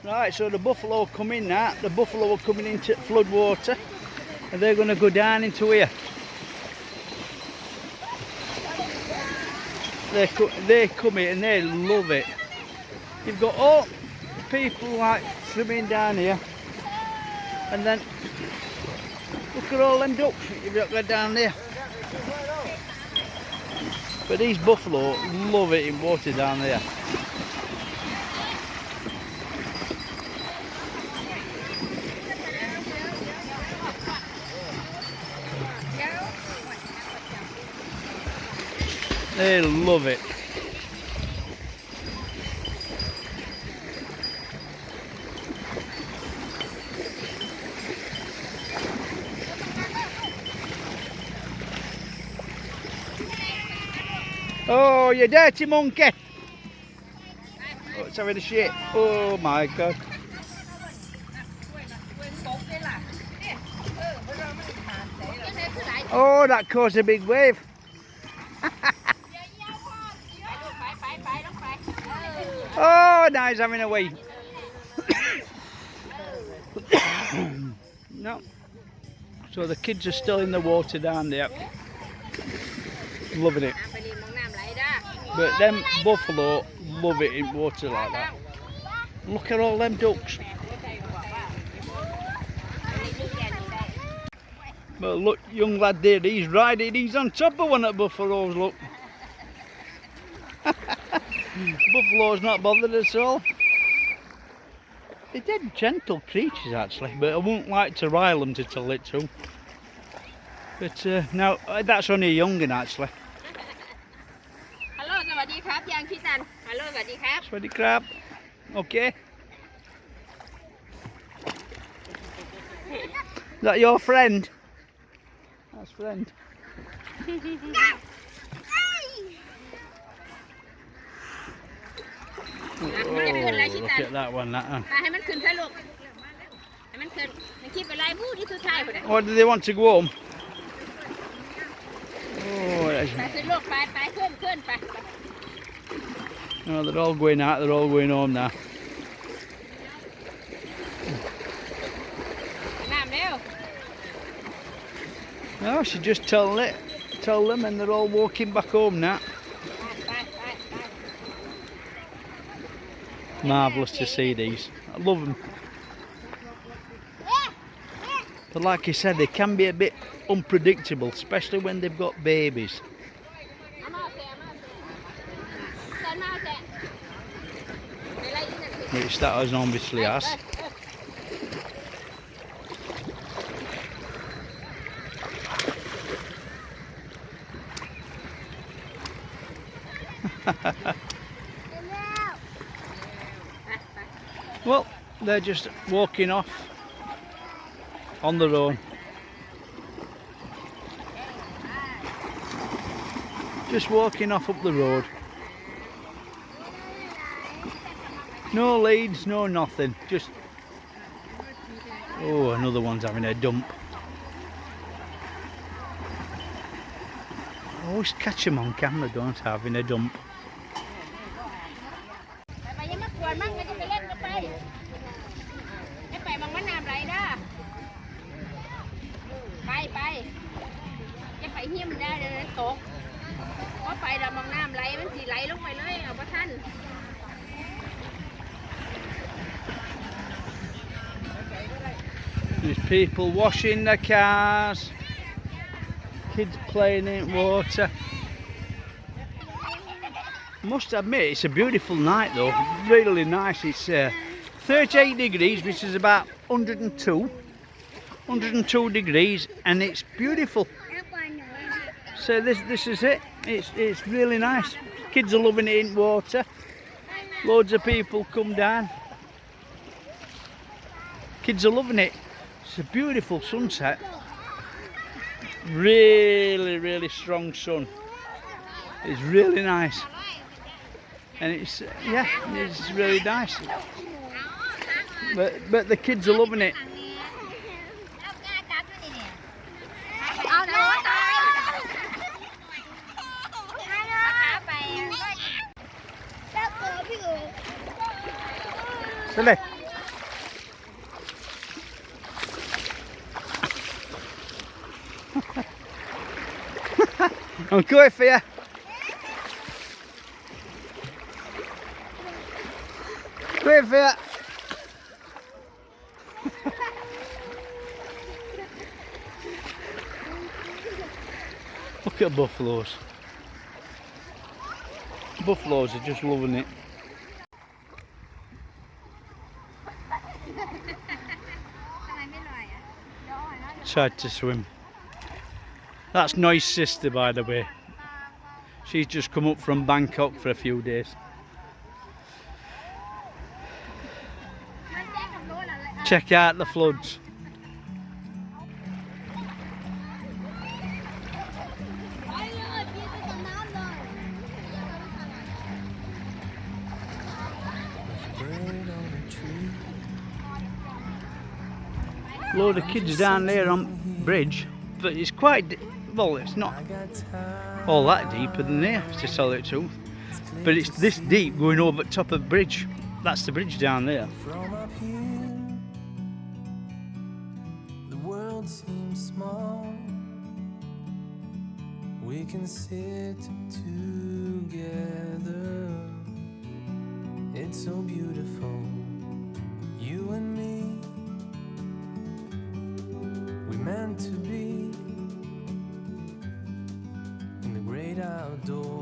Right, so the buffalo come in now. The buffalo are coming into flood water, and they're going to go down into here. They come here and they love it. You've got all people like swimming down here, and then look at all them ducks you've got down there. But these buffalo love it in water down there. They love it. Oh, you dirty monkey! Oh, it's having a shit. Oh my God. Oh, that caused a big wave. Oh, now he's having a wee. No. So the kids are still in the water down there. Loving it. But them buffalo love it in water like that. Look at all them ducks. But look, young lad there, he's riding, he's on top of one of the buffaloes, look. Buffalo's not bothered at all. They're dead gentle creatures actually, but I wouldn't like to rile them to tell it to. But now, that's only a young'un actually. Hello, สวัสดีครับยังพี่ตัน Hello สวัสดีครับ สวัสดีครับ Okay. Is that your friend? That's friend. Oh, look at that one, that one. ให้มันขึ้นไปลูกให้มันขึ้นมันคิดไปไล่ผู้ที่สุดท้ายพุ่นน่ะ What do they want to go home? Oh, ไปขึ้นลูกไปขึ้นไป no, they're all going out, they're all going home now. น้ำเร็ว No, she just tell them and they're all walking back home now. ไป Marvellous to see these. I love them. But like you said, they can be a bit unpredictable, especially when they've got babies. Which that has obviously has. Well, they're just walking off on their own. Just walking off up the road. No leads, no nothing. Just... Oh, another one's having a dump. I always catch them on camera, don't I, having a dump. ไปยังมากวนมั่งจะไปเล่นก็ไปให้ไปบางมันน้ำไหลเด้อไปจะไปหิ้มได้เดี๋ยวตกเพราะไปเราบางน้ำไหลมันสิไหลลงไปเลยเอาบ่ทัน There's people washing their cars, kids playing in water. I must admit, it's a beautiful night though, really nice. It's 38 degrees, which is about 102 degrees, and it's beautiful. So this is it. It's really nice. Kids are loving it in water. Loads of people come down. Kids are loving it. It's a beautiful sunset. Really strong sun. It's really nice. And it's yeah, it's really nice. But the kids are loving it. Silly. I'm going for you. Going for you. Look at buffaloes. Buffaloes are just loving it. Tried to swim. That's Noy's sister, by the way. She's just come up from Bangkok for a few days. Check out the floods. Load of kids down there on bridge, but it's quite well, it's not all that deeper than there to tell it truth, but it's this deep going over the top of the bridge. That's the bridge down there. From up here, the world seems small. We can sit together. It's so beautiful, you and me. We meant to be in the great outdoors.